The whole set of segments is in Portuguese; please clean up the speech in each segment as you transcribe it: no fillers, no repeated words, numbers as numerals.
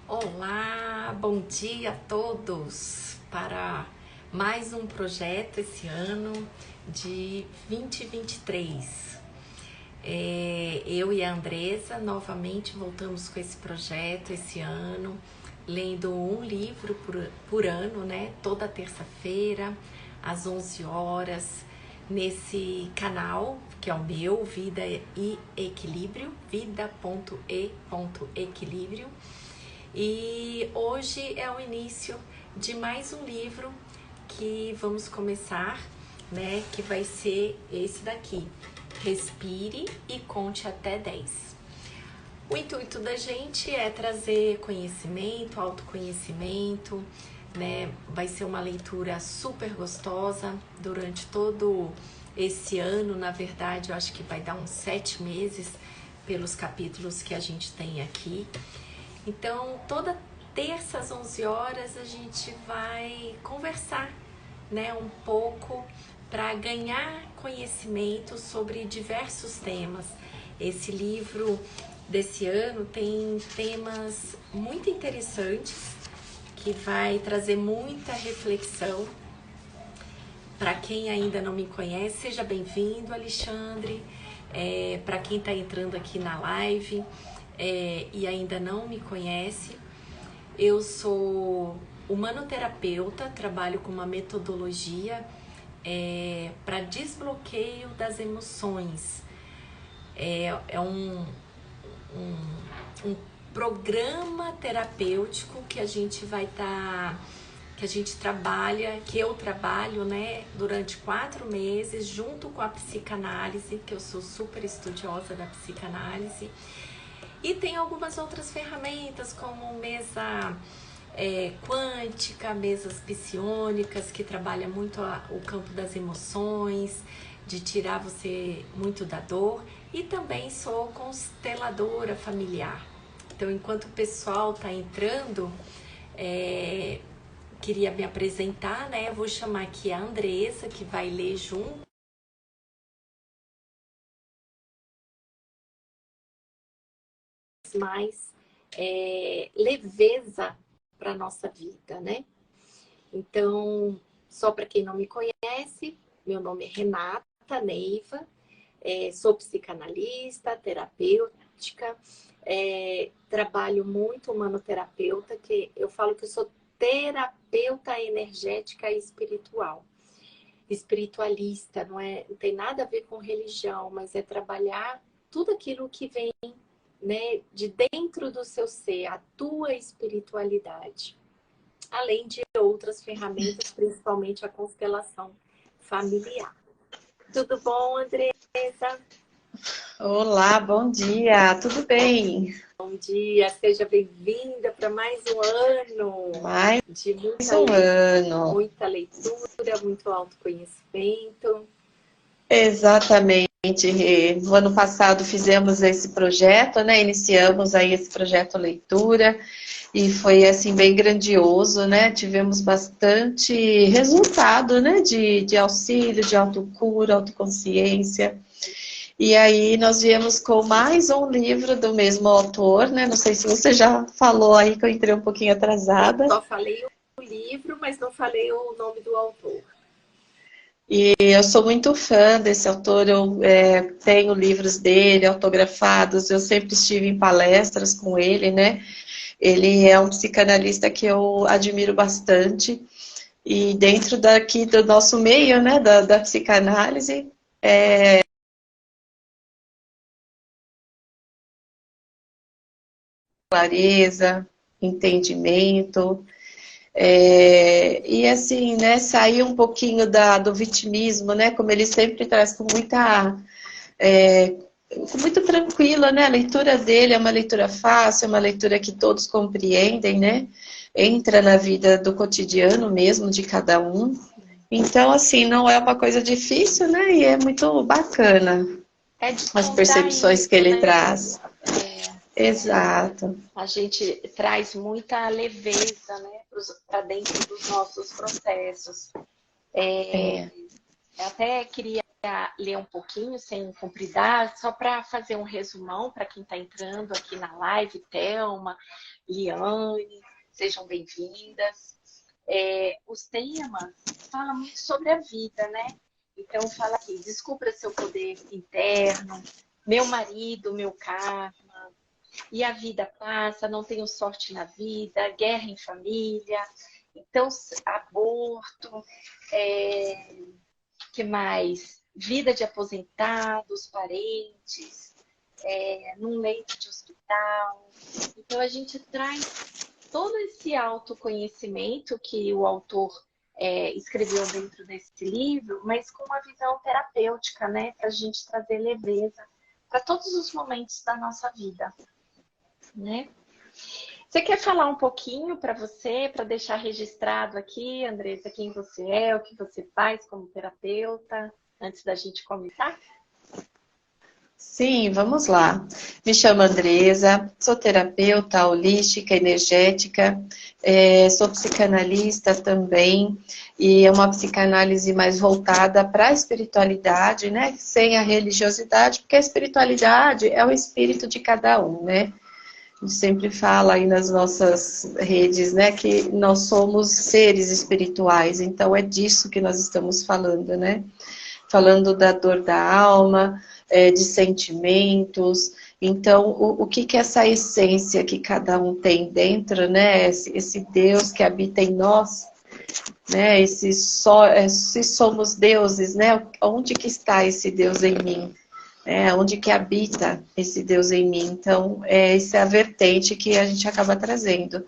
Olá, bom dia a todos para mais um projeto esse ano de 2023. Eu e a Andresa novamente voltamos com esse projeto esse ano, lendo um livro por ano, né? Toda terça-feira, às 11 horas, nesse canal que é o meu, Vida e Equilíbrio, vida.e.equilíbrio. E hoje é o início de mais um livro que vamos começar, né? Que vai ser esse daqui, Respire e Conte até 10. O intuito da gente é trazer conhecimento, autoconhecimento, né? Vai ser uma leitura super gostosa durante todo esse ano. Na verdade, eu acho que vai dar uns 7 meses pelos capítulos que a gente tem aqui. Então, toda terça às 11 horas a gente vai conversar, né, um pouco para ganhar conhecimento sobre diversos temas. Esse livro desse ano tem temas muito interessantes que vai trazer muita reflexão. Para quem ainda não me conhece, seja bem-vindo, Alexandre. Para quem está entrando aqui na live e ainda não me conhece, eu sou humanoterapeuta, trabalho com uma metodologia para desbloqueio das emoções. É um programa terapêutico que a gente vai estar... que a gente trabalha, que eu trabalho, né, durante 4 meses, junto com a psicanálise, que eu sou super estudiosa da psicanálise. E tem algumas outras ferramentas, como mesa quântica, mesas psiônicas, que trabalha muito o campo das emoções, de tirar você muito da dor. E também sou consteladora familiar. Então, enquanto o pessoal está entrando, queria me apresentar, né? Eu vou chamar aqui a Andresa, que vai ler junto. Mais leveza para nossa vida, né? Então, só para quem não me conhece, meu nome é Renata Neiva, sou psicanalista, terapêutica, trabalho muito humanoterapeuta, que eu falo que eu sou terapeuta energética e espiritual. Espiritualista, não tem nada a ver com religião, mas é trabalhar tudo aquilo que vem, né, de dentro do seu ser, a tua espiritualidade. Além de outras ferramentas, principalmente a constelação familiar. Tudo bom, Andresa? Olá, bom dia, tudo bem? Bom dia, seja bem-vinda para mais um ano Mais de um ano. muita leitura, muito autoconhecimento. Exatamente. No ano passado fizemos esse projeto, né? Iniciamos aí esse projeto Leitura e foi assim bem grandioso, né? Tivemos bastante resultado, né? De auxílio, de autocura, autoconsciência. E aí nós viemos com mais um livro do mesmo autor, né? Não sei se você já falou aí que eu entrei um pouquinho atrasada. Só falei o livro, mas não falei o nome do autor. E eu sou muito fã desse autor, eu tenho livros dele autografados, eu sempre estive em palestras com ele, né? Ele é um psicanalista que eu admiro bastante. E dentro daqui do nosso meio, né, da psicanálise, clareza, entendimento. E assim, né, sair um pouquinho do vitimismo, né, como ele sempre traz com muito tranquila, né, a leitura dele é uma leitura fácil, é uma leitura que todos compreendem, né, entra na vida do cotidiano mesmo de cada um, então assim, não é uma coisa difícil, né, e é muito bacana É as percepções que descontraído, ele né? traz. Exato. A gente traz muita leveza, né, para dentro dos nossos processos. É. Eu até queria ler um pouquinho, sem compridar, só para fazer um resumão para quem está entrando aqui na live, Thelma, Liane, sejam bem-vindas. Os temas falam muito sobre a vida, né? Então fala aqui, descubra seu poder interno, meu marido, meu karma, e a vida passa, não tenho sorte na vida, guerra em família, então aborto, que mais? Vida de aposentados, parentes, num leito de hospital. Então, a gente traz todo esse autoconhecimento que o autor escreveu dentro desse livro, mas com uma visão terapêutica, né? Para a gente trazer leveza para todos os momentos da nossa vida, né? Você quer falar um pouquinho para você, para deixar registrado aqui, Andressa, quem você é, o que você faz como terapeuta, antes da gente começar? Sim, vamos lá. Me chamo Andresa, sou terapeuta holística, energética, sou psicanalista também, e é uma psicanálise mais voltada para a espiritualidade, né? Sem a religiosidade, porque a espiritualidade é o espírito de cada um, né? A gente sempre fala aí nas nossas redes, né, que nós somos seres espirituais, então é disso que nós estamos falando, né? Falando da dor da alma, de sentimentos. Então, o que é essa essência que cada um tem dentro, né? Esse Deus que habita em nós, né? Se somos deuses, né? Onde que está esse Deus em mim? Onde que habita esse Deus em mim? Então, essa é a vertente que a gente acaba trazendo.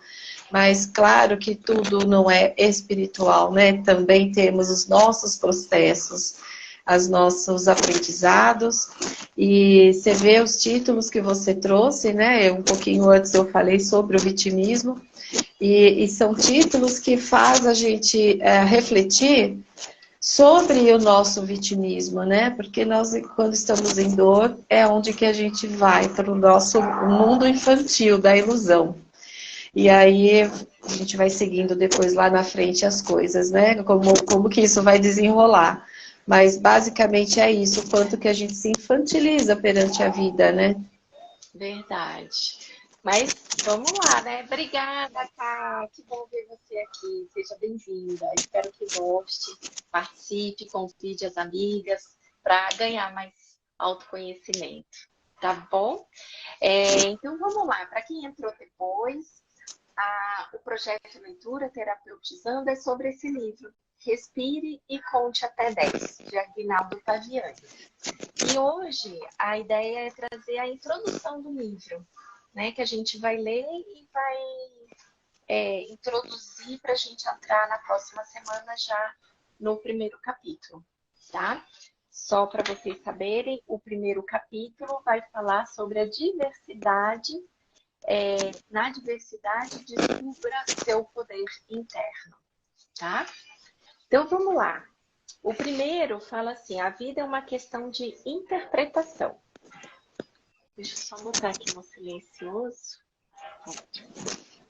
Mas, claro que tudo não é espiritual, né? Também temos os nossos processos, os nossos aprendizados. E você vê os títulos que você trouxe, né? Um pouquinho antes eu falei sobre o vitimismo. E são títulos que faz a gente refletir sobre o nosso vitimismo, né? Porque nós, quando estamos em dor, é onde que a gente vai para o nosso mundo infantil da ilusão. E aí a gente vai seguindo depois lá na frente as coisas, né? Como que isso vai desenrolar. Mas basicamente é isso, o quanto que a gente se infantiliza perante a vida, né? Verdade. Mas vamos lá, né? Obrigada, Ká. Que bom ver você aqui. Seja bem-vinda. Espero que goste, participe, convide as amigas para ganhar mais autoconhecimento. Tá bom? Então vamos lá. Para quem entrou depois, o projeto Leitura Terapeutizando é sobre esse livro. Respire e conte até 10, de Aguinaldo Taviani. E hoje a ideia é trazer a introdução do livro, né, que a gente vai ler e vai introduzir para a gente entrar na próxima semana já no primeiro capítulo, tá? Só para vocês saberem, o primeiro capítulo vai falar sobre a diversidade. Na diversidade, descubra seu poder interno, tá? Então, vamos lá. O primeiro fala assim, a vida é uma questão de interpretação. Deixa eu só botar aqui no silencioso.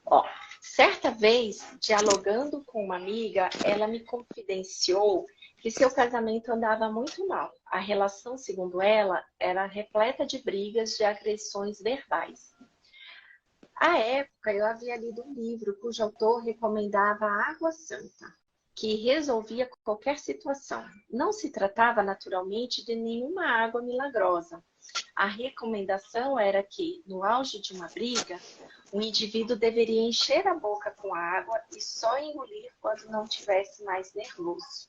Ó, certa vez, dialogando com uma amiga, ela me confidenciou que seu casamento andava muito mal. A relação, segundo ela, era repleta de brigas, de agressões verbais. À época, eu havia lido um livro cujo autor recomendava a água santa, que resolvia qualquer situação. Não se tratava, naturalmente, de nenhuma água milagrosa. A recomendação era que, no auge de uma briga, o indivíduo deveria encher a boca com água e só engolir quando não tivesse mais nervoso.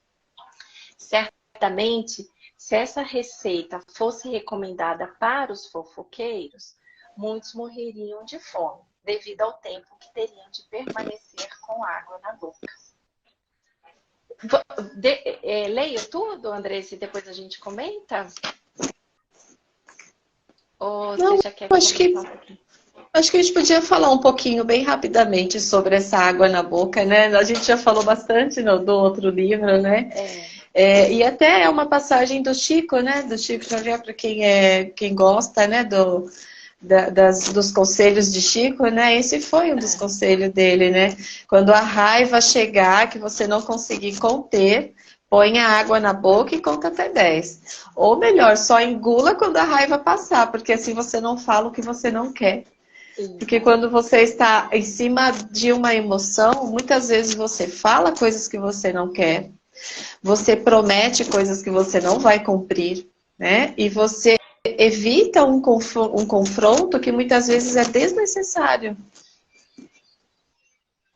Certamente, se essa receita fosse recomendada para os fofoqueiros, muitos morreriam de fome, devido ao tempo que teriam de permanecer com água na boca. Leio tudo, Andressa, e depois a gente comenta? Ou Não, você já quer comentar um pouquinho? Acho que a gente podia falar um pouquinho, bem rapidamente, sobre essa água na boca, né? A gente já falou bastante do outro livro, né? E até é uma passagem do Chico, né? Do Chico Xavier, para quem gosta, né? Dos conselhos de Chico, né? Esse foi um dos conselhos dele, né? Quando a raiva chegar, que você não conseguir conter, Põe a água na boca e conta até 10. Ou melhor, só engula quando a raiva passar, porque assim você não fala o que você não quer. Porque quando você está em cima de uma emoção, muitas vezes você fala coisas que você não quer, você promete coisas que você não vai cumprir, né? E você evita um confronto que muitas vezes é desnecessário.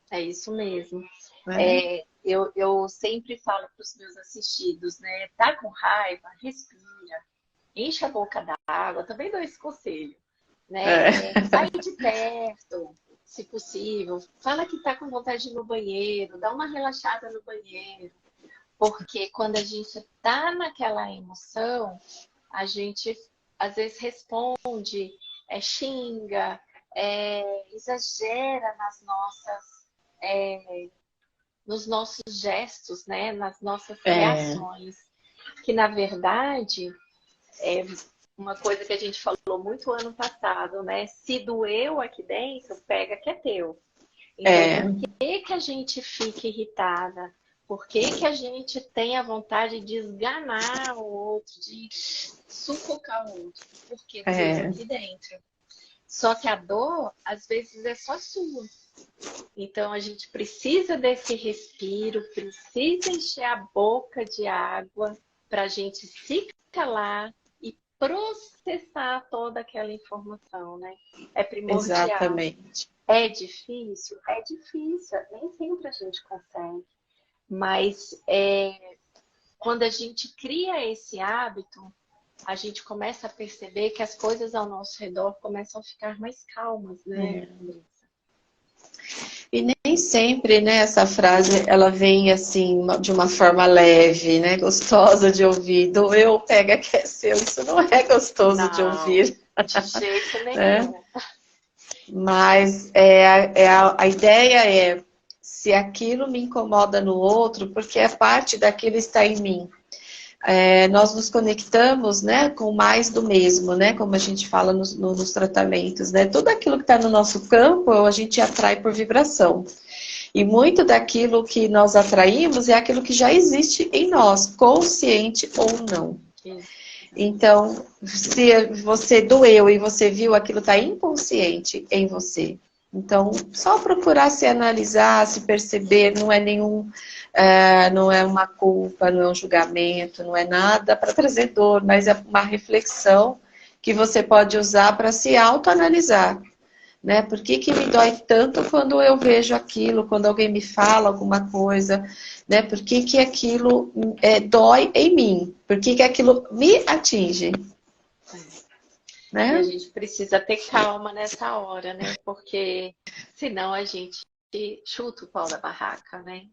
É isso mesmo. Né? Eu sempre falo para os meus assistidos, né? Tá com raiva? Respira, enche a boca d'água. Também dou esse conselho, né? Sai de perto, se possível. Fala que tá com vontade de ir no banheiro, dá uma relaxada no banheiro. Porque quando a gente tá naquela emoção, a gente às vezes responde, xinga, exagera nos nossos gestos, né? Nas nossas reações. Que na verdade é uma coisa que a gente falou muito ano passado, né? Se doeu aqui dentro, pega que é teu. Então, por que a gente fica irritada? Por que a gente tem a vontade de esganar o outro, de sufocar o outro? Porque doeu aqui dentro. Só que a dor, às vezes, é só sua. Então, a gente precisa desse respiro, precisa encher a boca de água para a gente se calar e processar toda aquela informação, né? É primordial. Exatamente. É difícil? É difícil. Nem sempre a gente consegue. Mas quando a gente cria esse hábito, a gente começa a perceber que as coisas ao nosso redor começam a ficar mais calmas, né, Andressa? E nem sempre, né, essa frase, ela vem assim, de uma forma leve, né, gostosa de ouvir. Doeu, pega que é seu. Isso não é gostoso de ouvir. De jeito nenhum. Né? Mas a ideia é, se aquilo me incomoda no outro, porque a parte daquilo está em mim. Nós nos conectamos, né, com mais do mesmo, né, como a gente fala nos tratamentos, né, tudo aquilo que está no nosso campo, a gente atrai por vibração. E muito daquilo que nós atraímos é aquilo que já existe em nós, consciente ou não. Então, se você doeu e você viu aquilo está inconsciente em você, então só procurar se analisar, se perceber, não é não é uma culpa, não é um julgamento, não é nada para trazer dor, mas é uma reflexão que você pode usar para se autoanalisar. Né? Por que me dói tanto quando eu vejo aquilo, quando alguém me fala alguma coisa? Né? Por que aquilo dói em mim? Por que aquilo me atinge? Né? E a gente precisa ter calma nessa hora, né? Porque senão a gente chuta o pau da barraca, né?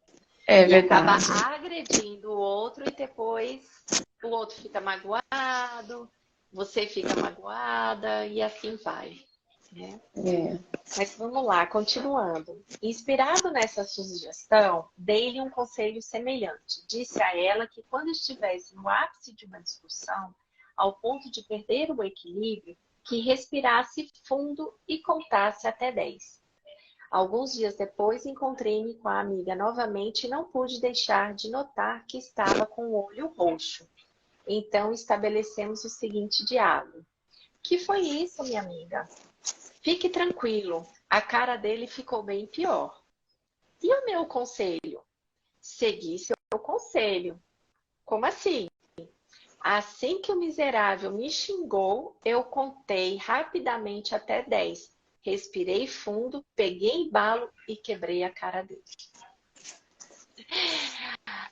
E acaba agredindo o outro e depois o outro fica magoado, você fica magoada e assim vai. Né? Mas vamos lá, continuando. Inspirado nessa sugestão, dei-lhe um conselho semelhante. Disse a ela que quando estivesse no ápice de uma discussão, ao ponto de perder o equilíbrio, que respirasse fundo e contasse até 10. Alguns dias depois, encontrei-me com a amiga novamente e não pude deixar de notar que estava com o olho roxo. Então, estabelecemos o seguinte diálogo. Que foi isso, minha amiga? Fique tranquilo, a cara dele ficou bem pior. E o meu conselho? Segui seu conselho. Como assim? Assim que o miserável me xingou, eu contei rapidamente até 10. Respirei fundo, peguei embalo e quebrei a cara dele.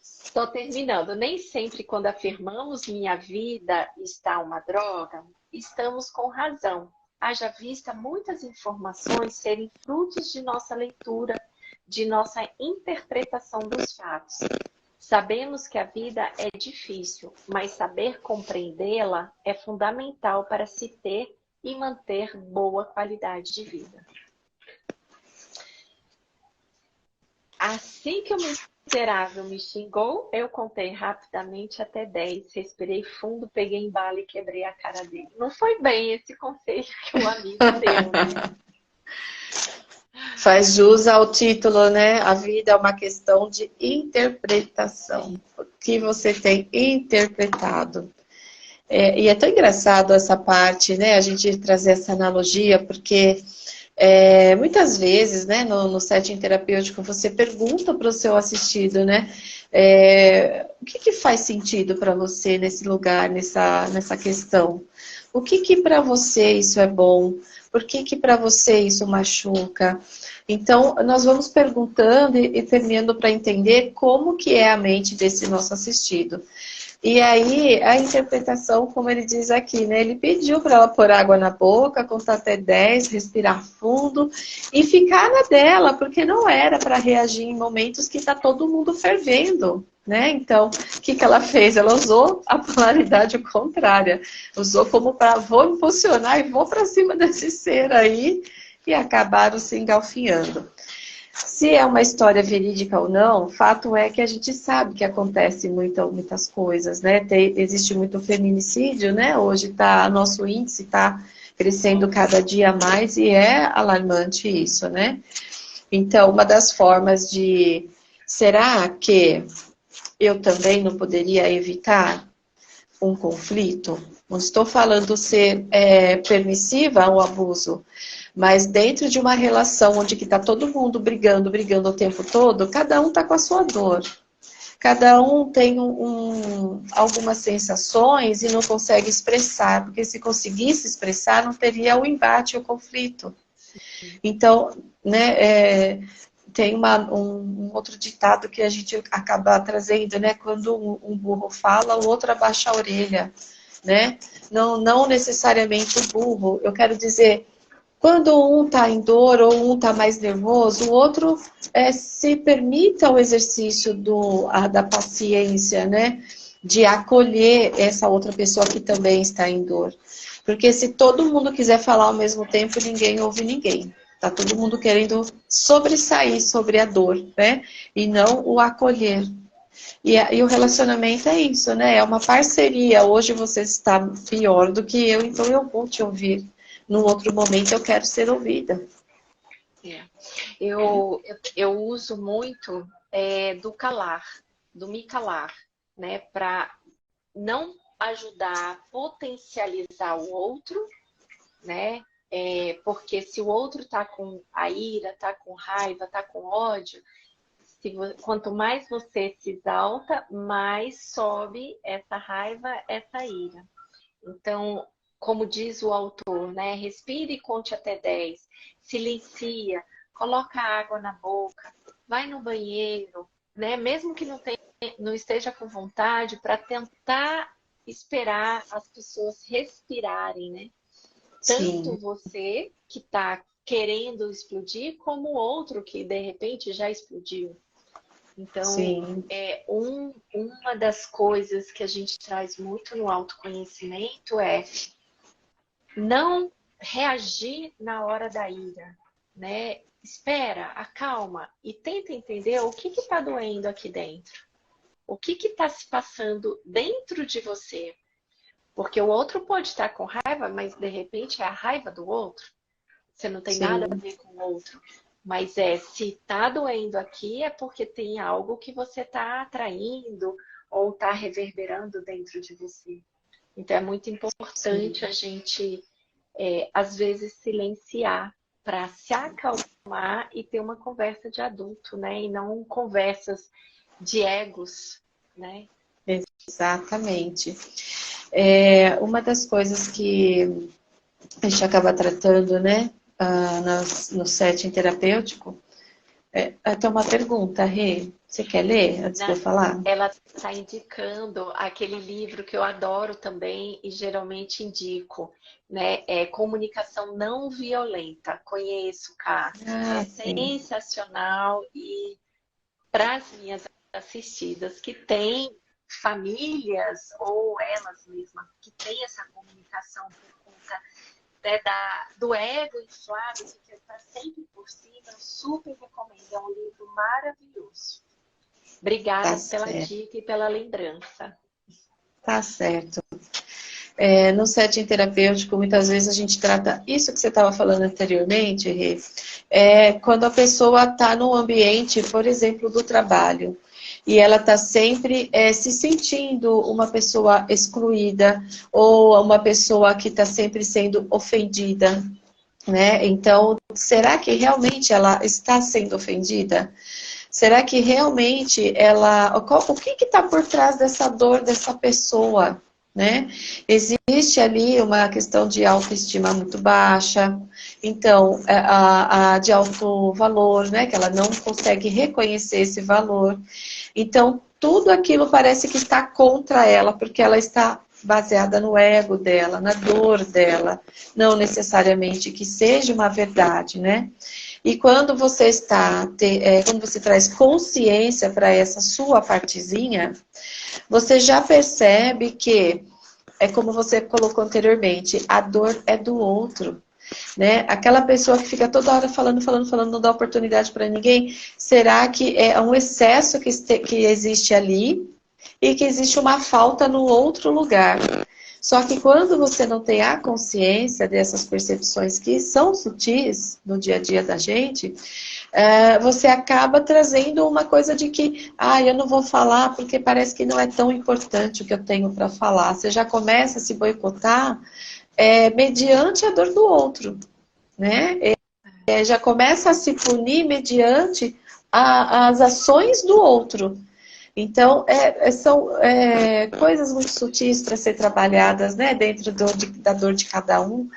Estou terminando. Nem sempre quando afirmamos minha vida está uma droga, estamos com razão. Haja vista muitas informações serem frutos de nossa leitura, de nossa interpretação dos fatos. Sabemos que a vida é difícil, mas saber compreendê-la é fundamental para se ter e manter boa qualidade de vida. Assim que o miserável me xingou, eu contei rapidamente até 10, respirei fundo, peguei embalo e quebrei a cara dele. Não foi bem esse conselho que o amigo deu, né? Faz jus ao título, né? A vida é uma questão de interpretação. que você tem interpretado. E é tão engraçado essa parte, né? A gente trazer essa analogia, porque muitas vezes, né, no setting terapêutico, você pergunta para o seu assistido, né? O que faz sentido para você nesse lugar, nessa questão? O que para você isso é bom? Por que para você isso machuca? Então, nós vamos perguntando e permeando para entender como que é a mente desse nosso assistido. E aí, a interpretação, como ele diz aqui, né? Ele pediu para ela pôr água na boca, contar até 10, respirar fundo e ficar na dela, porque não era para reagir em momentos que está todo mundo fervendo, né? Então, o que ela fez? Ela usou a polaridade contrária. Usou como para vou impulsionar e vou para cima desse ser aí, e acabaram se engalfinhando. Se é uma história verídica ou não, o fato é que a gente sabe que acontece muitas coisas, né? Existe muito feminicídio, né? Hoje nosso índice está crescendo cada dia mais e é alarmante isso, né? Então, uma das formas será que eu também não poderia evitar um conflito? Não estou falando ser permissiva ao abuso, mas dentro de uma relação onde está todo mundo brigando o tempo todo, cada um está com a sua dor. Cada um tem algumas sensações e não consegue expressar, porque se conseguisse expressar, não teria o embate, o conflito. Então, né, tem um outro ditado que a gente acaba trazendo, né? Quando um burro fala, o outro abaixa a orelha, né? Não necessariamente o burro. Eu quero dizer, quando um está em dor ou um está mais nervoso, o outro se permita o exercício da paciência, né? De acolher essa outra pessoa que também está em dor. Porque se todo mundo quiser falar ao mesmo tempo, ninguém ouve ninguém. Está todo mundo querendo sobressair sobre a dor, né? E não o acolher. E o relacionamento é isso, né? É uma parceria. Hoje você está pior do que eu, então eu vou te ouvir. Num outro momento eu quero ser ouvida. Eu uso muito do calar, do me calar, né? Para não ajudar a potencializar o outro, né? Porque se o outro tá com a ira, tá com raiva, tá com ódio, quanto mais você se exalta, mais sobe essa raiva, essa ira. Então, como diz o autor, né? Respire e conte até 10, silencia, coloca água na boca, vai no banheiro, né? Mesmo que não esteja com vontade, para tentar esperar as pessoas respirarem, né? Tanto você que está querendo explodir, como o outro que de repente já explodiu. Então, uma das coisas que a gente traz muito no autoconhecimento é não reagir na hora da ira, né? Espera, acalma e tenta entender o que está doendo aqui dentro. O que está se passando dentro de você. Porque o outro pode estar com raiva, mas de repente é a raiva do outro. Você não tem nada a ver com o outro. Mas se está doendo aqui é porque tem algo que você está atraindo ou está reverberando dentro de você. Então é muito importante a gente, às vezes, silenciar para se acalmar e ter uma conversa de adulto, né? E não conversas de egos, né? Exatamente. Uma das coisas que a gente acaba tratando, né, no setting terapêutico, até uma pergunta, Rê, você quer ler antes de eu falar? Ela está indicando aquele livro que eu adoro também e geralmente indico, né? Comunicação Não Violenta. Conheço, Cá. Sensacional e para as minhas assistidas que têm famílias ou elas mesmas que têm essa comunicação por conta do ego inflado, que está sempre por cima, eu super recomendo. É um livro maravilhoso. Obrigada pela dica e pela lembrança. Tá certo. No setting terapêutico, muitas vezes a gente trata isso que você estava falando anteriormente, Rê, quando a pessoa está num ambiente, por exemplo, do trabalho. e ela está sempre se sentindo uma pessoa excluída ou uma pessoa que está sempre sendo ofendida, né? Então, será que realmente ela está sendo ofendida? Será que realmente ela... O que está por trás dessa dor dessa pessoa, né? Existe ali uma questão de autoestima muito baixa, então, de alto valor, né? Que ela não consegue reconhecer esse valor. Então, tudo aquilo parece que está contra ela, porque ela está baseada no ego dela, na dor dela, não necessariamente que seja uma verdade, né? E quando você quando você traz consciência para essa sua partezinha, você já percebe que, é como você colocou anteriormente, a dor é do outro, né? Aquela pessoa que fica toda hora falando, não dá oportunidade para ninguém, será que é um excesso que existe ali e que existe uma falta no outro lugar? Só que quando você não tem a consciência dessas percepções que são sutis no dia a dia da gente, você acaba trazendo uma coisa de que, eu não vou falar porque parece que não é tão importante o que eu tenho para falar. Você já começa a se boicotar mediante a dor do outro, né? Já começa a se punir mediante as ações do outro. Então, são coisas muito sutis para ser trabalhadas, né, dentro da dor de cada um.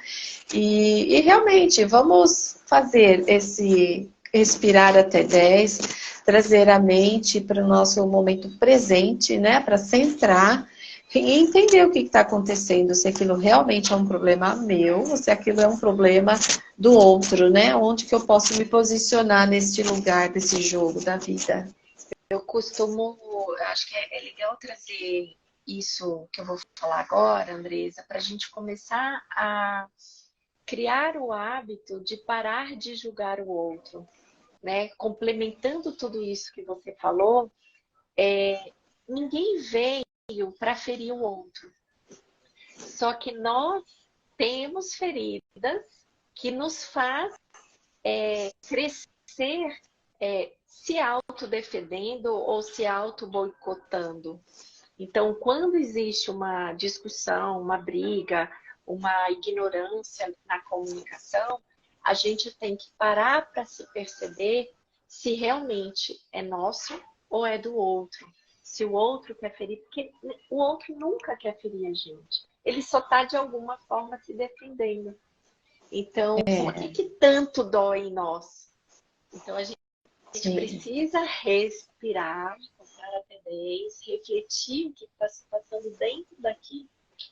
E realmente, vamos fazer esse respirar até 10, trazer a mente para o nosso momento presente, né, para centrar e entender o que está acontecendo, se aquilo realmente é um problema meu, ou se aquilo é um problema do outro, né, onde que eu posso me posicionar neste lugar, desse jogo da vida. Eu costumo, acho que é legal trazer isso que eu vou falar agora, Andresa, para a gente começar a criar o hábito de parar de julgar o outro, né? Complementando tudo isso que você falou, ninguém veio para ferir o outro. Só que nós temos feridas que nos faz crescer se autodefendendo ou se auto-boicotando. Então, quando existe uma discussão, uma briga, uma ignorância na comunicação, a gente tem que parar para se perceber se realmente é nosso ou é do outro. Se o outro quer ferir, porque o outro nunca quer ferir a gente. Ele só está, de alguma forma, se defendendo. Então, por que tanto dói em nós? Então, a gente precisa respirar, contar até 10, refletir o que está se passando dentro daqui,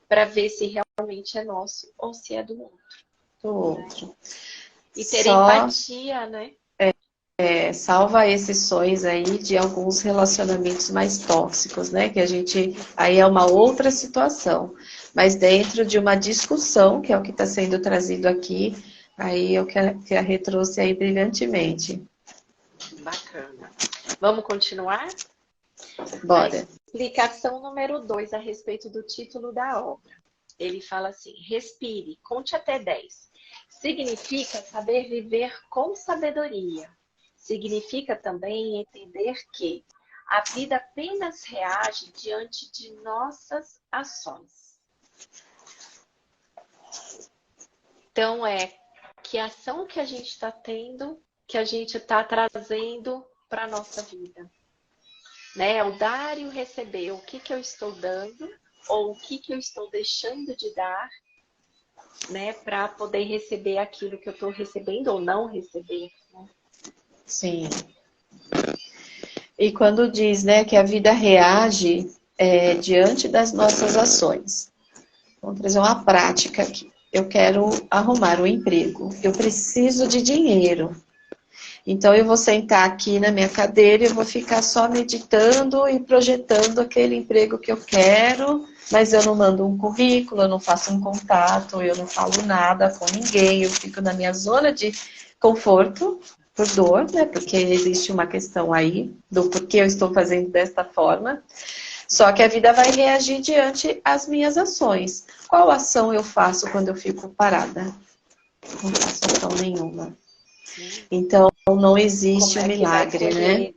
para ver se realmente é nosso ou se é do outro. Né? E ter empatia, né? Salva exceções aí de alguns relacionamentos mais tóxicos, né? Que a gente... Aí é uma outra situação. Mas dentro de uma discussão, que é o que está sendo trazido aqui, aí é o que a Rê trouxe aí brilhantemente. Bacana. Vamos continuar? Bora. A explicação número 2 a respeito do título da obra. Ele fala assim: respire, conte até 10. Significa saber viver com sabedoria. Significa também entender que a vida apenas reage diante de nossas ações. Então, que ação que a gente está tendo, que a gente está trazendo para a nossa vida. Né? O dar e o receber. O que eu estou dando ou o que eu estou deixando de dar, né? Para poder receber aquilo que eu estou recebendo ou não receber. Né? Sim. E quando diz, né, que a vida reage diante das nossas ações. Vamos trazer uma prática aqui. Eu quero arrumar um emprego. Eu preciso de dinheiro. Então, eu vou sentar aqui na minha cadeira e eu vou ficar só meditando e projetando aquele emprego que eu quero, mas eu não mando um currículo, eu não faço um contato, eu não falo nada com ninguém, eu fico na minha zona de conforto, por dor, né? Porque existe uma questão aí do porquê eu estou fazendo desta forma. Só que a vida vai reagir diante as minhas ações. Qual ação eu faço quando eu fico parada? Não faço ação nenhuma. Então, não existe um milagre, né?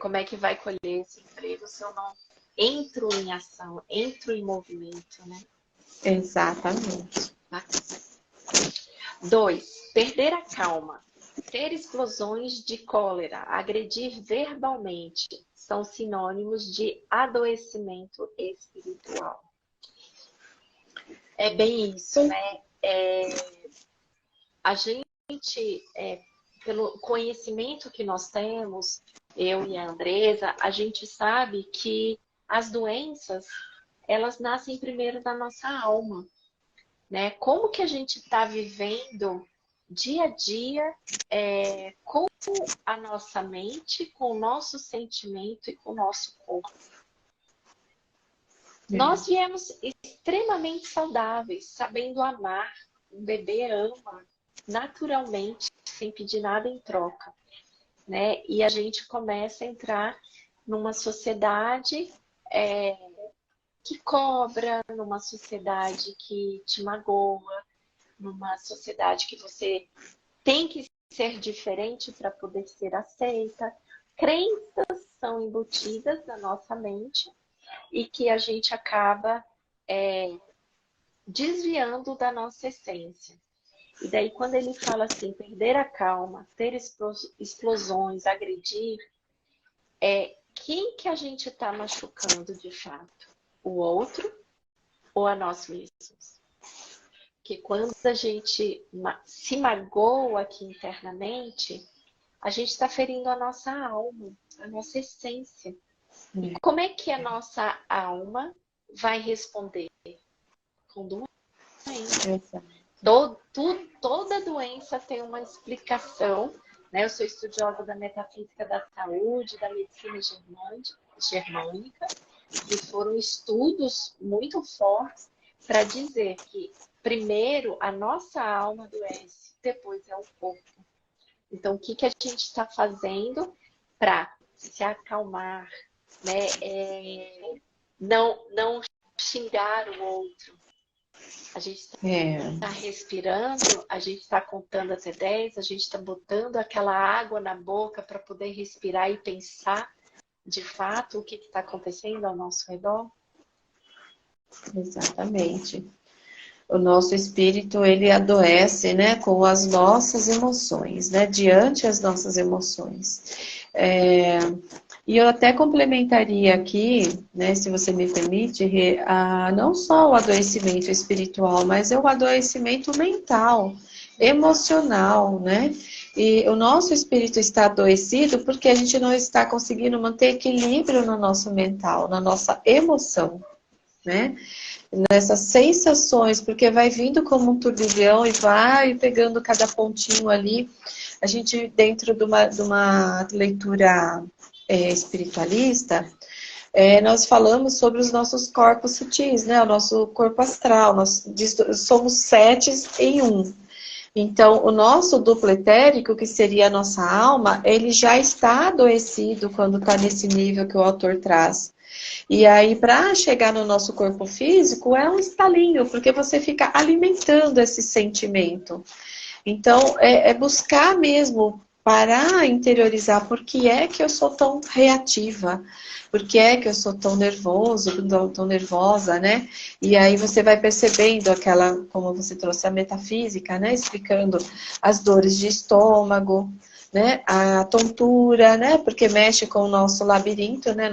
como é que vai colher esse emprego se eu não entro em ação, entro em movimento, né? Exatamente. 2, perder a calma. Ter explosões de cólera, agredir verbalmente, são sinônimos de adoecimento espiritual. É bem isso, né? A gente, pelo conhecimento que nós temos, eu e a Andresa, a gente sabe que as doenças, elas nascem primeiro da nossa alma, né? Como que a gente está vivendo dia a dia com a nossa mente, com o nosso sentimento e com o nosso corpo. Nós viemos extremamente saudáveis, sabendo amar. Um bebê ama naturalmente, sem pedir nada em troca, né? E a gente começa a entrar numa sociedade que cobra, numa sociedade que te magoa, numa sociedade que você tem que ser diferente para poder ser aceita. Crenças são embutidas na nossa mente e que a gente acaba desviando da nossa essência. E daí, quando ele fala assim, perder a calma, ter explosões, agredir, quem que a gente está machucando de fato? O outro ou a nós mesmos? Porque quando a gente se magoa aqui internamente, a gente está ferindo a nossa alma, a nossa essência. E como é que a nossa alma vai responder? Com doença. Toda doença tem uma explicação, né? Eu sou estudiosa da metafísica da saúde, da medicina germânica, e foram estudos muito fortes para dizer que primeiro a nossa alma adoece, depois é o corpo. Então, o que a gente está fazendo para se acalmar, né? Não xingar o outro. A gente está respirando, a gente está contando até 10, a gente está botando aquela água na boca para poder respirar e pensar de fato o que está acontecendo ao nosso redor. Exatamente. O nosso espírito, ele adoece, né, com as nossas emoções, né, diante as nossas emoções. E eu até complementaria aqui, né, se você me permite, não só o adoecimento espiritual, mas o adoecimento mental, emocional, né? E o nosso espírito está adoecido porque a gente não está conseguindo manter equilíbrio no nosso mental, na nossa emoção, né? Nessas sensações, porque vai vindo como um turbilhão e vai pegando cada pontinho ali. A gente, dentro de uma leitura espiritualista, nós falamos sobre os nossos corpos sutis, né? O nosso corpo astral. Nós somos 7 em 1. Então, o nosso duplo etérico, que seria a nossa alma, ele já está adoecido quando está nesse nível que o autor traz. E aí, para chegar no nosso corpo físico, é um estalinho, porque você fica alimentando esse sentimento. Então, é buscar mesmo parar, interiorizar, por que é que eu sou tão reativa? Por que é que eu sou tão nervoso, tão nervosa, né? E aí você vai percebendo como você trouxe a metafísica, né? Explicando as dores de estômago, né? A tontura, né? Porque mexe com o nosso labirinto, né?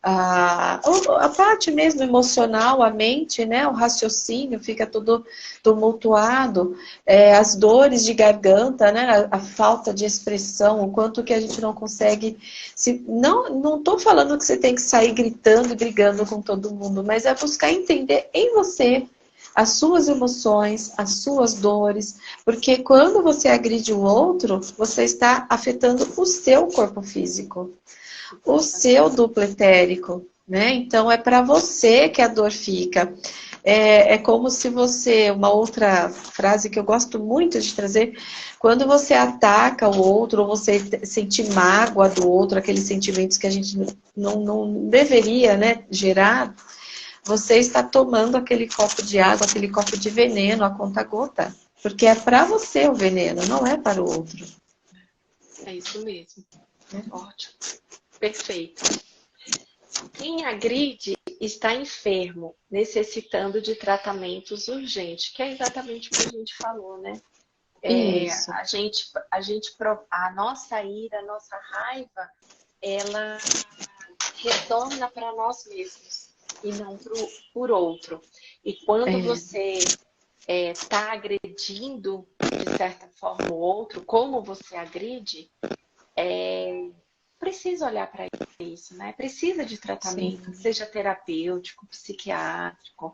A parte mesmo emocional, a mente, né, o raciocínio fica tudo tumultuado, as dores de garganta, né, a falta de expressão, o quanto que a gente não consegue. Não estou falando que você tem que sair gritando e brigando com todo mundo, mas é buscar entender em você as suas emoções, as suas dores, porque quando você agride o outro, você está afetando o seu corpo físico. O seu duplo etérico, né? Então, é para você que a dor fica. É como se você... Uma outra frase que eu gosto muito de trazer, quando você ataca o outro, ou você sente mágoa do outro, aqueles sentimentos que a gente não deveria, né, gerar, você está tomando aquele copo de água, aquele copo de veneno a conta-gota. Porque é para você o veneno, não é para o outro. É isso mesmo. Ótimo. Perfeito. Quem agride está enfermo, necessitando de tratamentos urgentes, que é exatamente o que a gente falou, né? Isso. A nossa ira, a nossa raiva, ela retorna para nós mesmos e não por outro. E quando você está agredindo, de certa forma, o outro, como você agride, precisa olhar para isso, né? Precisa de tratamento, Sim. seja terapêutico, psiquiátrico,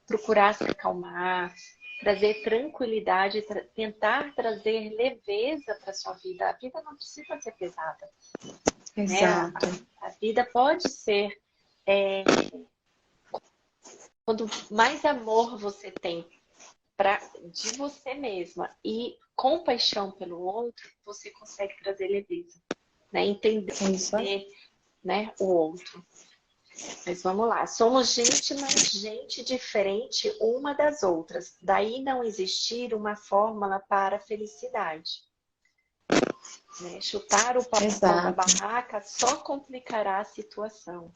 procurar se acalmar, trazer tranquilidade, tentar trazer leveza para sua vida. A vida não precisa ser pesada, né? Exato. A vida pode ser quando mais amor você tem de você mesma e compaixão pelo outro, você consegue trazer leveza, né? Entender, É isso aí. né, o outro. Mas vamos lá, somos gente, mas gente diferente uma das outras. Daí não existir uma fórmula para a felicidade. Né? Chutar o pau da barraca só complicará a situação.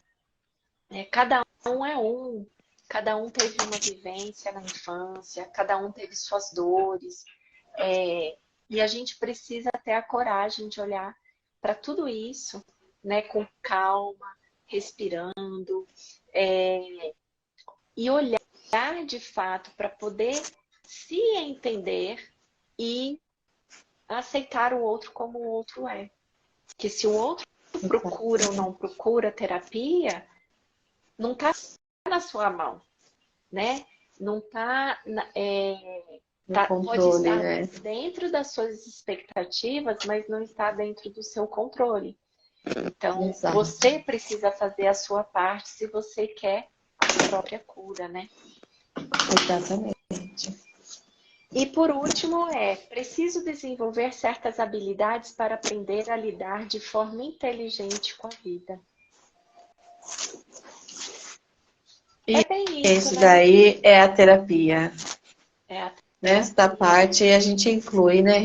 Cada um é um, cada um teve uma vivência na infância, cada um teve suas dores. E a gente precisa ter a coragem de olhar para tudo isso, né, com calma, respirando, e olhar de fato para poder se entender e aceitar o outro como o outro é. Que se o outro procura ou não procura terapia, não está na sua mão, né? Não está... pode estar dentro das suas expectativas, mas não está dentro do seu controle. Então, você precisa fazer a sua parte se você quer a sua própria cura, né? Exatamente. E por último preciso desenvolver certas habilidades para aprender a lidar de forma inteligente com a vida. E bem isso, esse né? daí é a terapia. Nesta parte a gente inclui, né,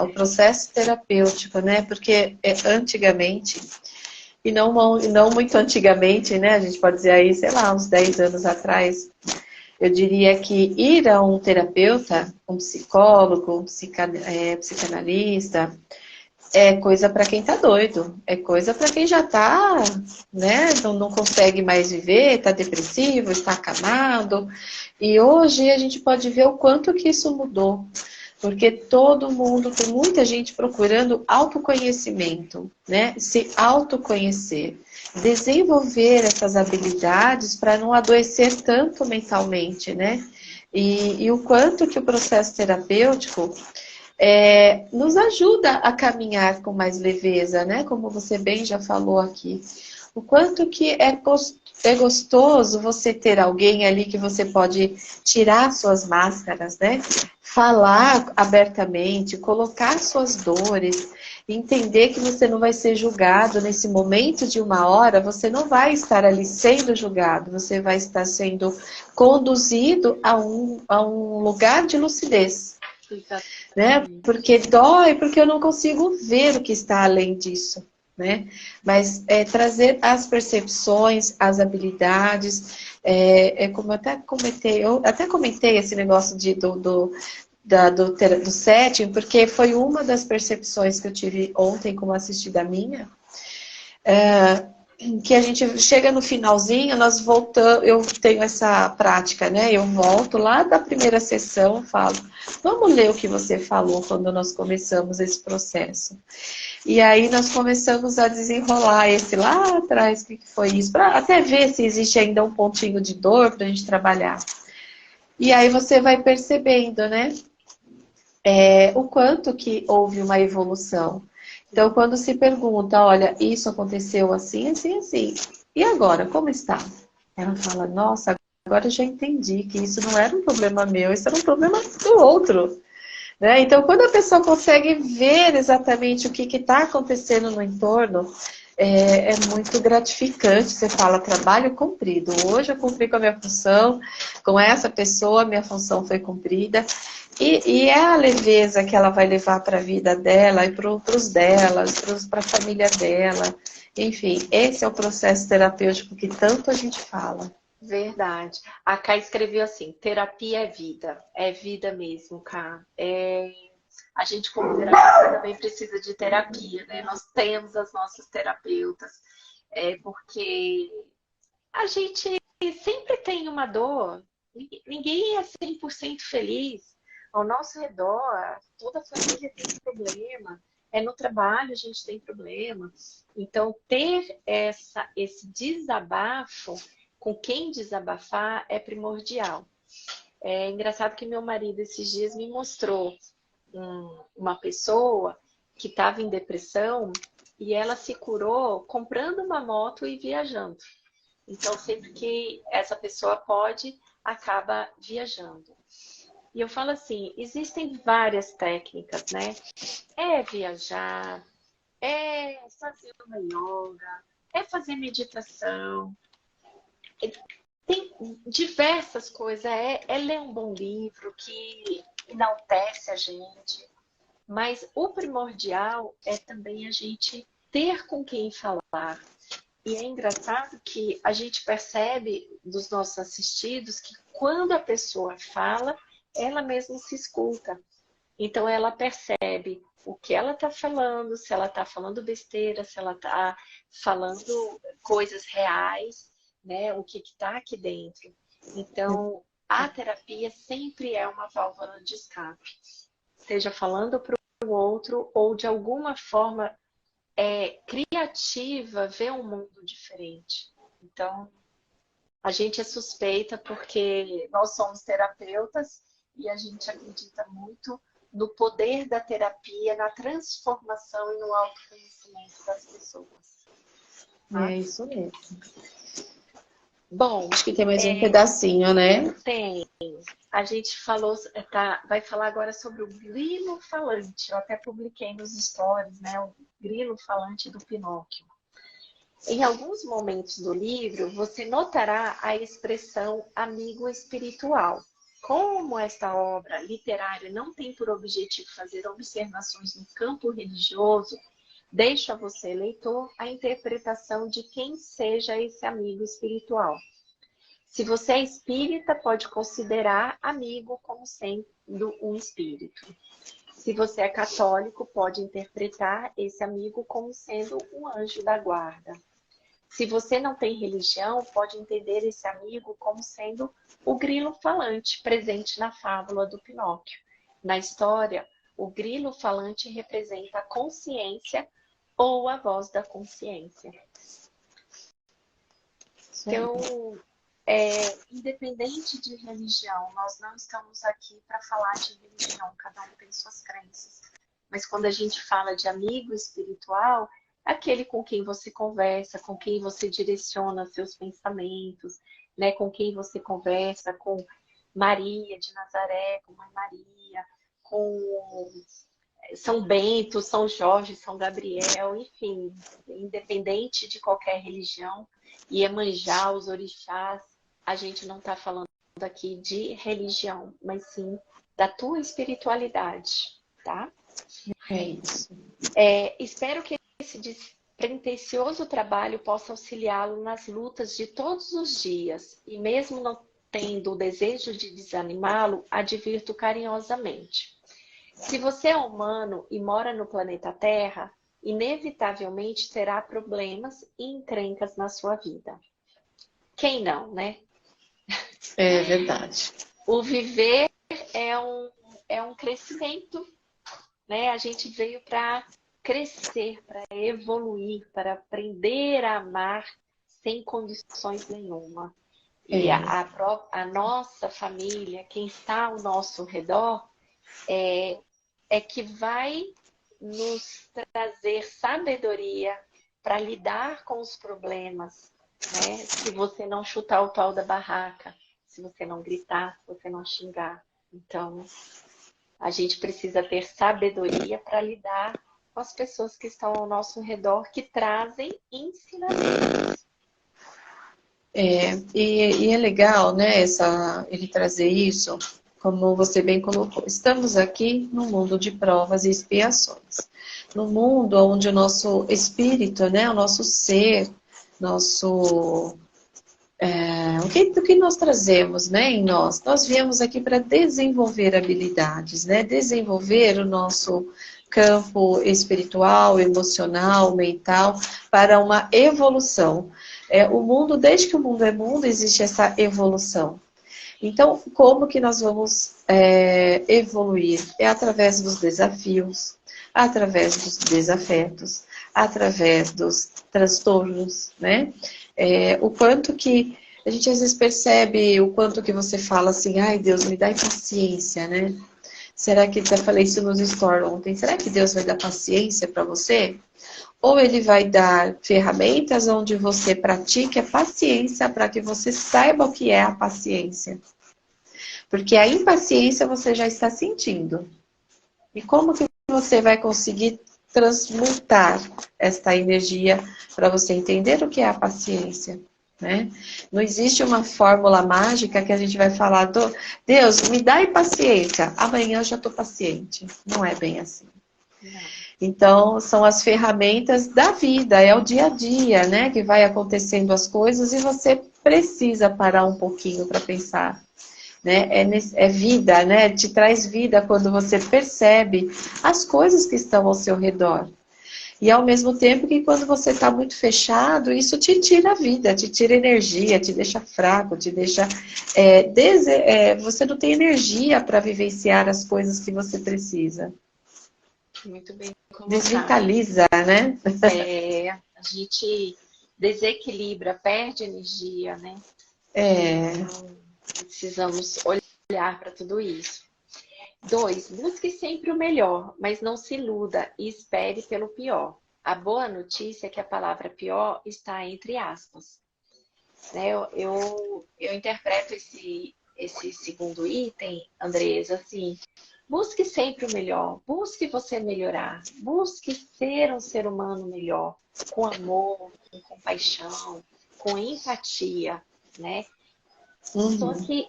o processo terapêutico, né? Porque antigamente, e não muito antigamente, né? A gente pode dizer aí, sei lá, uns 10 anos atrás, eu diria que ir a um terapeuta, um psicólogo, um psicanalista, é coisa para quem tá doido, é coisa para quem já tá, né, não consegue mais viver, tá depressivo, está acamado. E hoje a gente pode ver o quanto que isso mudou, porque todo mundo, tem muita gente procurando autoconhecimento, né, se autoconhecer, desenvolver essas habilidades para não adoecer tanto mentalmente, né, e o quanto que o processo terapêutico nos ajuda a caminhar com mais leveza, né? Como você bem já falou aqui. O quanto que é gostoso você ter alguém ali que você pode tirar suas máscaras, né? Falar abertamente, colocar suas dores, entender que você não vai ser julgado nesse momento de uma hora, você não vai estar ali sendo julgado, você vai estar sendo conduzido a um lugar de lucidez. Né? Porque dói, porque eu não consigo ver o que está além disso, né? Mas trazer as percepções, as habilidades, como eu até comentei esse negócio do setting, porque foi uma das percepções que eu tive ontem como assistida minha, que a gente chega no finalzinho, nós voltamos, eu tenho essa prática, né? Eu volto lá da primeira sessão, falo, vamos ler o que você falou quando nós começamos esse processo. E aí nós começamos a desenrolar esse lá atrás, o que foi isso, para até ver se existe ainda um pontinho de dor para a gente trabalhar. E aí você vai percebendo, né? O quanto que houve uma evolução. Então, quando se pergunta, olha, isso aconteceu assim, assim, assim. E agora, como está? Ela fala, nossa, agora eu já entendi que isso não era um problema meu, isso era um problema do outro. Né? Então, quando a pessoa consegue ver exatamente o que está acontecendo no entorno, é muito gratificante. Você fala, trabalho cumprido. Hoje eu cumpri com a minha função, com essa pessoa, minha função foi cumprida. E é a leveza que ela vai levar para a vida dela e para os delas, para a família dela. Enfim, esse é o processo terapêutico que tanto a gente fala. Verdade. A Cá escreveu assim: terapia é vida mesmo, Cá. A gente, como terapeuta, também precisa de terapia, né? Nós temos as nossas terapeutas, porque a gente sempre tem uma dor, ninguém é 100% feliz. Ao nosso redor, toda a família tem problema, no trabalho a gente tem problema. Então, ter esse desabafo com quem desabafar é primordial. É engraçado que meu marido esses dias me mostrou uma pessoa que estava em depressão e ela se curou comprando uma moto e viajando. Então, sempre que essa pessoa pode, acaba viajando. E eu falo assim, existem várias técnicas, né? É viajar, é fazer uma yoga, é fazer meditação. Tem diversas coisas. É ler um bom livro que enaltece a gente. Mas o primordial é também a gente ter com quem falar. E é engraçado que a gente percebe dos nossos assistidos que quando a pessoa fala, ela mesma se escuta. Então ela percebe o que ela está falando, se ela está falando besteira, se ela está falando coisas reais, né? O que está aqui dentro. Então a terapia sempre é uma válvula de escape. Seja falando para o outro ou de alguma forma criativa, ver um mundo diferente. Então, a gente é suspeita porque nós somos terapeutas e a gente acredita muito no poder da terapia, na transformação e no autoconhecimento das pessoas. Tá? É isso mesmo. Bom, acho que tem mais um pedacinho, né? Tem. A gente falou, vai falar agora sobre o grilo falante. Eu até publiquei nos stories, né? O grilo falante do Pinóquio. Em alguns momentos do livro, você notará a expressão amigo espiritual. Como esta obra literária não tem por objetivo fazer observações no campo religioso, deixo a você, leitor, a interpretação de quem seja esse amigo espiritual. Se você é espírita, pode considerar amigo como sendo um espírito. Se você é católico, pode interpretar esse amigo como sendo um anjo da guarda. Se você não tem religião, pode entender esse amigo como sendo o grilo falante presente na fábula do Pinóquio. Na história, o grilo falante representa a consciência ou a voz da consciência. Então, independente de religião, nós não estamos aqui para falar de religião, cada um tem suas crenças. Mas quando a gente fala de amigo espiritual, aquele com quem você conversa, com quem você direciona seus pensamentos, né? Com quem você conversa, com Maria de Nazaré, com Mãe Maria, com São Bento, São Jorge, São Gabriel, enfim, independente de qualquer religião, Iemanjá, os orixás, a gente não está falando aqui de religião, mas sim da tua espiritualidade, tá? É isso. Espero que esse despretensioso trabalho possa auxiliá-lo nas lutas de todos os dias e mesmo não tendo o desejo de desanimá-lo, advirto carinhosamente. Se você é humano e mora no planeta Terra, inevitavelmente terá problemas e encrencas na sua vida. Quem não, né? É verdade. O viver é um crescimento, né? A gente veio para crescer, para evoluir, para aprender a amar sem condições nenhuma. E a nossa família, quem está ao nosso redor, é que vai nos trazer sabedoria para lidar com os problemas, né? Se você não chutar o pau da barraca, se você não gritar, se você não xingar. Então, a gente precisa ter sabedoria para lidar com as pessoas que estão ao nosso redor, que trazem ensinamentos. E é legal, né, ele trazer isso, como você bem colocou, estamos aqui no mundo de provas e expiações. No mundo onde o nosso espírito, né, o nosso ser, o que nós trazemos, né, em nós? Nós viemos aqui para desenvolver habilidades, né, desenvolver o nosso campo espiritual, emocional, mental, para uma evolução. O mundo, desde que o mundo é mundo, existe essa evolução. Então, como que nós vamos evoluir? É através dos desafios, através dos desafetos, através dos transtornos, né? O quanto que a gente às vezes percebe, o quanto que você fala assim, ai Deus, me dá paciência, né? Será que, eu falei isso nos stories ontem, será que Deus vai dar paciência para você? Ou ele vai dar ferramentas onde você pratique a paciência para que você saiba o que é a paciência. Porque a impaciência você já está sentindo. E como que você vai conseguir transmutar esta energia para você entender o que é a paciência? Né? Não existe uma fórmula mágica que a gente vai falar, Deus, me dá paciência, amanhã eu já estou paciente. Não é bem assim. Não. Então, são as ferramentas da vida, é o dia a dia, né? Que vai acontecendo as coisas e você precisa parar um pouquinho para pensar. Né? É vida, né? Te traz vida quando você percebe as coisas que estão ao seu redor. E ao mesmo tempo que quando você está muito fechado, isso te tira a vida, te tira energia, te deixa fraco, te deixa... você não tem energia para vivenciar as coisas que você precisa. Muito bem colocado. Desvitaliza, né? A gente desequilibra, perde energia, né? Então, precisamos olhar para tudo isso. 2, busque sempre o melhor, mas não se iluda e espere pelo pior. A boa notícia é que a palavra pior está entre aspas. Né? Eu interpreto esse segundo item, Andresa, assim, busque sempre o melhor, busque você melhorar, busque ser um ser humano melhor, com amor, com compaixão, com empatia, né? Só que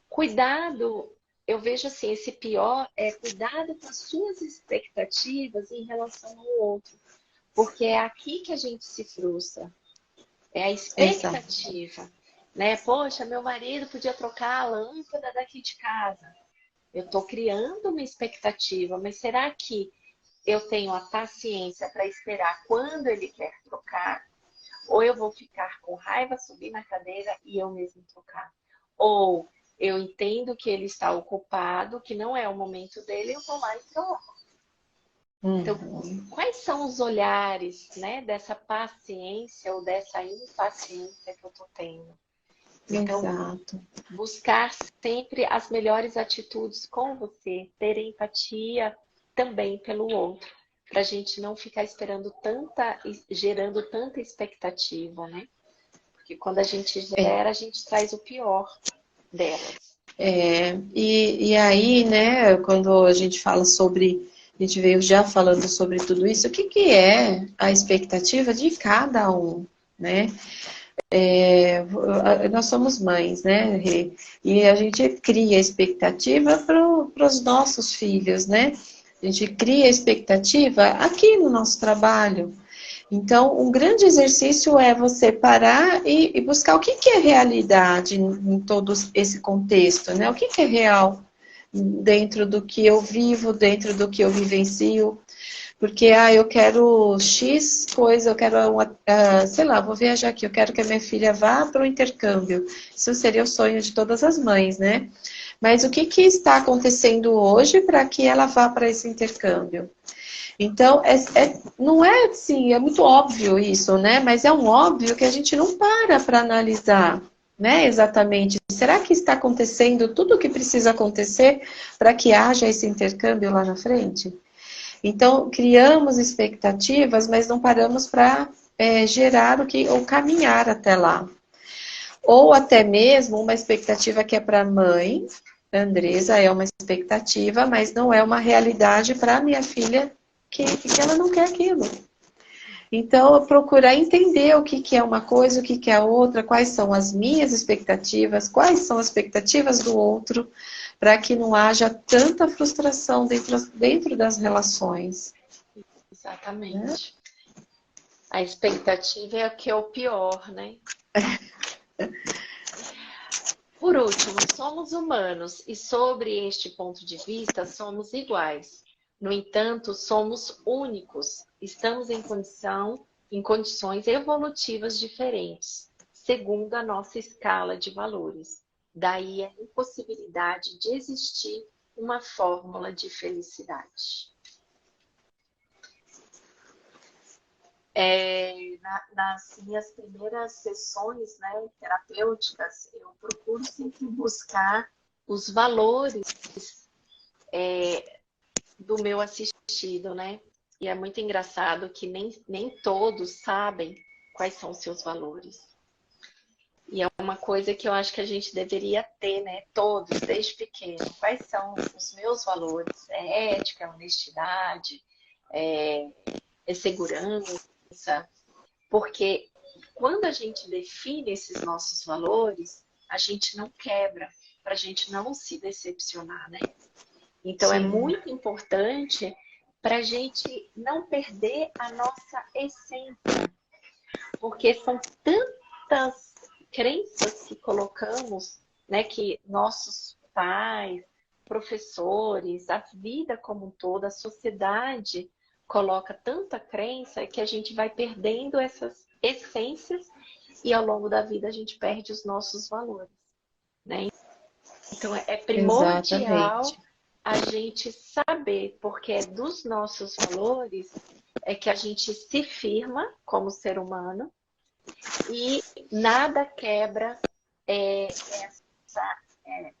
cuidado, eu vejo assim, esse pior é cuidado com as suas expectativas em relação ao outro. Porque é aqui que a gente se frustra. É a expectativa. Né? Poxa, meu marido podia trocar a lâmpada daqui de casa. Eu estou criando uma expectativa, mas será que eu tenho a paciência para esperar quando ele quer trocar? Ou eu vou ficar com raiva, subir na cadeira e eu mesmo trocar? Ou eu entendo que ele está ocupado, que não é o momento dele, eu vou lá e troco. Então, quais são os olhares, né, dessa paciência ou dessa impaciência que eu estou tendo? Então, Exato. Buscar sempre as melhores atitudes com você, ter empatia também pelo outro, para a gente não ficar gerando tanta expectativa, né? Porque quando a gente gera, a gente traz o pior delas. E aí, né, quando a gente fala sobre, a gente veio já falando sobre tudo isso, o que é a expectativa de cada um, né? Nós somos mães, né, Rê? E a gente cria expectativa para os nossos filhos, né? A gente cria expectativa aqui no nosso trabalho. Então, um grande exercício é você parar e buscar o que é realidade em todo esse contexto, né? O que é real dentro do que eu vivo, dentro do que eu vivencio. Porque, eu quero X coisa, eu quero, sei lá, vou viajar aqui, eu quero que a minha filha vá para o intercâmbio. Isso seria o sonho de todas as mães, né? Mas o que está acontecendo hoje para que ela vá para esse intercâmbio? Então, não é assim, é muito óbvio isso, né? Mas é um óbvio que a gente não para analisar, né? Exatamente. Será que está acontecendo tudo o que precisa acontecer para que haja esse intercâmbio lá na frente? Então, criamos expectativas, mas não paramos para gerar ou caminhar até lá. Ou até mesmo uma expectativa que é para a mãe, Andresa, é uma expectativa, mas não é uma realidade para a minha filha, que ela não quer aquilo. Então, procurar entender o que é uma coisa, o que é a outra, quais são as minhas expectativas, quais são as expectativas do outro, para que não haja tanta frustração dentro das relações. Exatamente. A expectativa é o que é o pior, né? Por último, somos humanos e sobre este ponto de vista somos iguais. No entanto, somos únicos. Estamos em condições evolutivas diferentes, segundo a nossa escala de valores. Daí a impossibilidade de existir uma fórmula de felicidade. Nas minhas primeiras sessões, né, terapêuticas, eu procuro sempre buscar os valores do meu assistido, né? E é muito engraçado que nem todos sabem quais são os seus valores. E é uma coisa que eu acho que a gente deveria ter, né? Todos, desde pequeno. Quais são os meus valores? É ética, é honestidade, é segurança. Porque quando a gente define esses nossos valores, a gente não quebra, para a gente não se decepcionar, né? Então, sim, é muito importante para a gente não perder a nossa essência. Porque são tantas crenças que colocamos, né, que nossos pais, professores, a vida como um todo, a sociedade coloca tanta crença que a gente vai perdendo essas essências e ao longo da vida a gente perde os nossos valores, né? Então é primordial, exatamente, a gente saber, porque é dos nossos valores é que a gente se firma como ser humano e nada quebra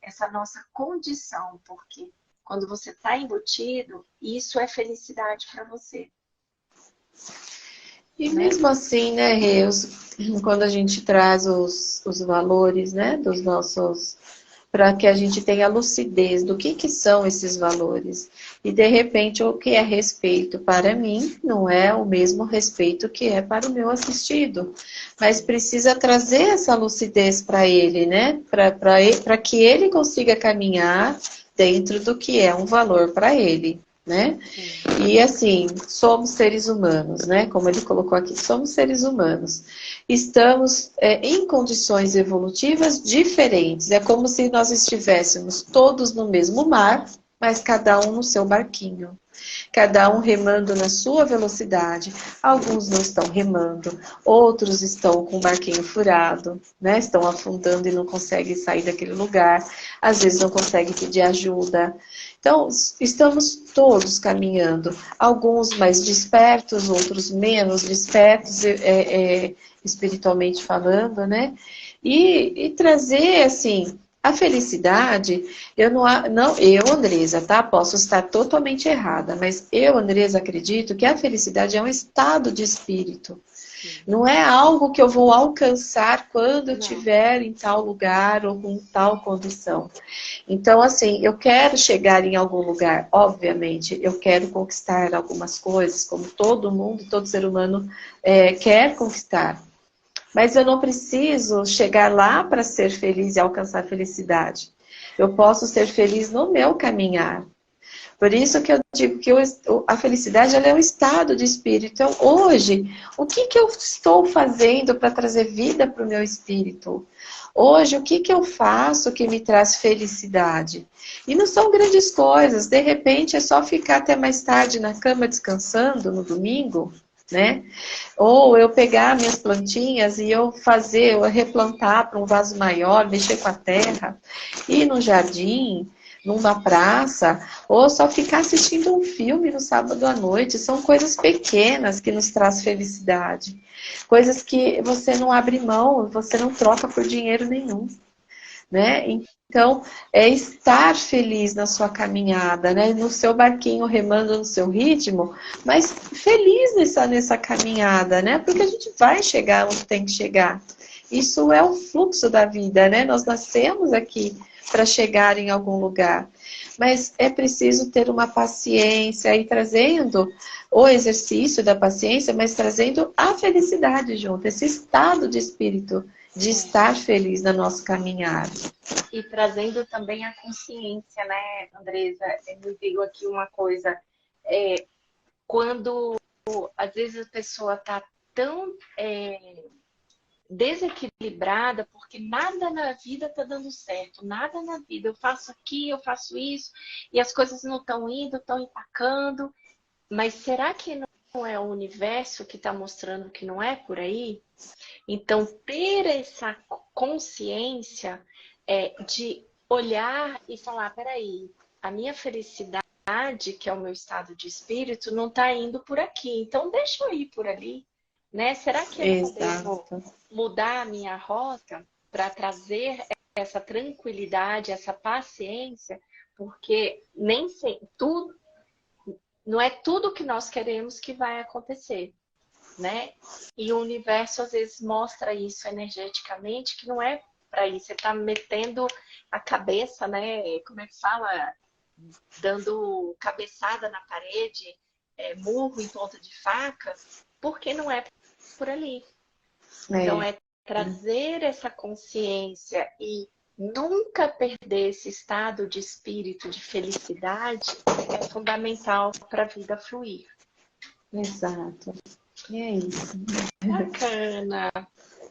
essa nossa condição, porque quando você está embutido, isso é felicidade para você. E mesmo assim, né, Rê, quando a gente traz os valores, né, dos nossos, para que a gente tenha lucidez do que são esses valores. E de repente o que é respeito para mim não é o mesmo respeito que é para o meu assistido. Mas precisa trazer essa lucidez para ele, né, para que ele consiga caminhar dentro do que é um valor para ele, né? Sim. E assim, somos seres humanos, né? Como ele colocou aqui, somos seres humanos. Estamos em condições evolutivas diferentes. É como se nós estivéssemos todos no mesmo mar, mas cada um no seu barquinho. Cada um remando na sua velocidade. Alguns não estão remando, outros estão com o barquinho furado, né? Estão afundando e não conseguem sair daquele lugar. Às vezes não conseguem pedir ajuda. Então, estamos todos caminhando. Alguns mais despertos, outros menos despertos, espiritualmente falando, né? E trazer, assim, a felicidade, eu, Andresa, tá? Posso estar totalmente errada, mas eu, Andresa, acredito que a felicidade é um estado de espírito. Não é algo que eu vou alcançar quando eu estiver em tal lugar ou com tal condição. Então, assim, eu quero chegar em algum lugar, obviamente, eu quero conquistar algumas coisas, como todo mundo, todo ser humano quer conquistar. Mas eu não preciso chegar lá para ser feliz e alcançar a felicidade. Eu posso ser feliz no meu caminhar. Por isso que eu digo que a felicidade ela é um estado de espírito. Então, hoje, o que eu estou fazendo para trazer vida para o meu espírito? Hoje, o que eu faço que me traz felicidade? E não são grandes coisas. De repente, é só ficar até mais tarde na cama descansando no domingo, né? Ou eu pegar minhas plantinhas e eu replantar para um vaso maior, mexer com a terra, ir no jardim, numa praça, ou só ficar assistindo um filme no sábado à noite. São coisas pequenas que nos traz felicidade. Coisas que você não abre mão, você não troca por dinheiro nenhum, né? Então, é estar feliz na sua caminhada, né? No seu barquinho remando no seu ritmo, mas feliz nessa caminhada, né? Porque a gente vai chegar onde tem que chegar. Isso é o fluxo da vida, né? Nós nascemos aqui para chegar em algum lugar. Mas é preciso ter uma paciência e trazendo o exercício da paciência, mas trazendo a felicidade junto, esse estado de espírito de estar feliz na nossa caminhada. E trazendo também a consciência, né, Andresa? Me veio aqui uma coisa, quando às vezes a pessoa está tão desequilibrada, porque nada na vida está dando certo, nada na vida. Eu faço aqui, eu faço isso, e as coisas não estão indo, estão empacando. Mas será que não é o universo que está mostrando que não é por aí? Então, ter essa consciência de olhar e falar, peraí, a minha felicidade, que é o meu estado de espírito, não está indo por aqui. Então, deixa eu ir por ali, né? Será que eu não devo mudar a minha rota para trazer essa tranquilidade, essa paciência? Porque nem sempre tudo, não é tudo que nós queremos que vai acontecer, né? E o universo às vezes mostra isso energeticamente, que não é para isso. Você está metendo a cabeça, né? Como é que fala? Dando cabeçada na parede, murro em ponta de faca, porque não é por ali. Então é trazer essa consciência e nunca perder esse estado de espírito, de felicidade, é fundamental para a vida fluir. Exato. E é isso. Bacana.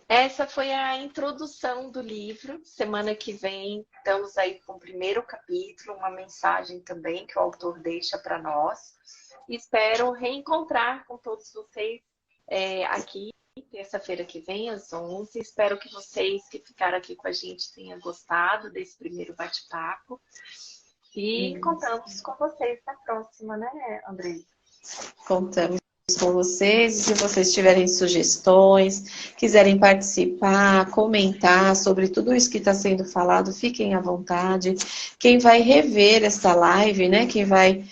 Essa foi a introdução do livro. Semana que vem estamos aí com o primeiro capítulo, uma mensagem também que o autor deixa para nós. Espero reencontrar com todos vocês aqui terça-feira que vem, às 11. Espero que vocês que ficaram aqui com a gente tenham gostado desse primeiro bate-papo. E contamos com vocês na próxima, né, Andresa? Contamos com vocês. E se vocês tiverem sugestões, quiserem participar, comentar sobre tudo isso que está sendo falado, fiquem à vontade. Quem vai rever essa live, né? Quem vai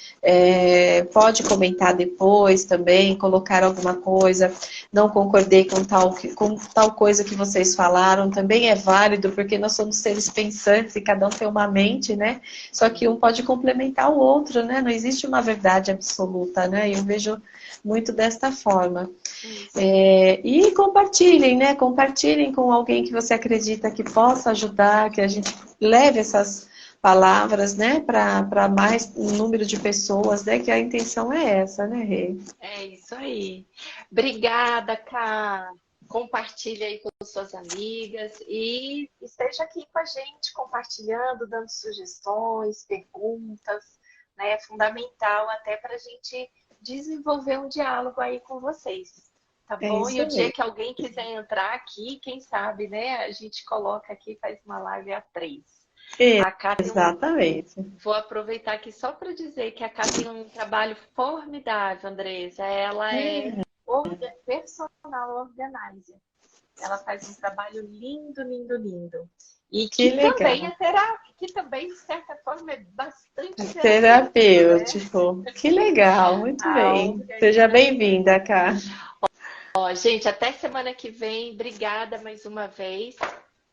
pode comentar depois também, colocar alguma coisa. Não concordei com tal coisa que vocês falaram, também é válido, porque nós somos seres pensantes e cada um tem uma mente, né? Só que um pode complementar o outro, né? Não existe uma verdade absoluta, né? Eu vejo muito desta forma. E compartilhem, né? Compartilhem com alguém que você acredita que possa ajudar, que a gente leve essas palavras, né, para mais número de pessoas, né, que a intenção é essa, né, Rê? É isso aí. Obrigada, Ká. Compartilhe aí com suas amigas e esteja aqui com a gente, compartilhando, dando sugestões, perguntas, né? É fundamental até para a gente desenvolver um diálogo aí com vocês, tá bom? E o dia que alguém quiser entrar aqui, quem sabe, né? A gente coloca aqui, faz uma live a 3. Exatamente. Vou aproveitar aqui só para dizer que a Cá tem um trabalho formidável, Andresa. Ela é personal organizer. Ela faz um trabalho lindo, lindo, lindo. E que também que também, de certa forma, é bastante terapêutico. Né? Que legal, muito bem. Seja bem-vinda, Cá. Gente, até semana que vem. Obrigada mais uma vez.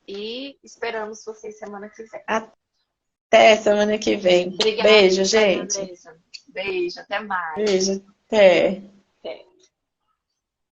E esperamos vocês semana que vem. Até semana que vem. Obrigada, beijo, gente. Andresa. Beijo, até mais. Beijo, até.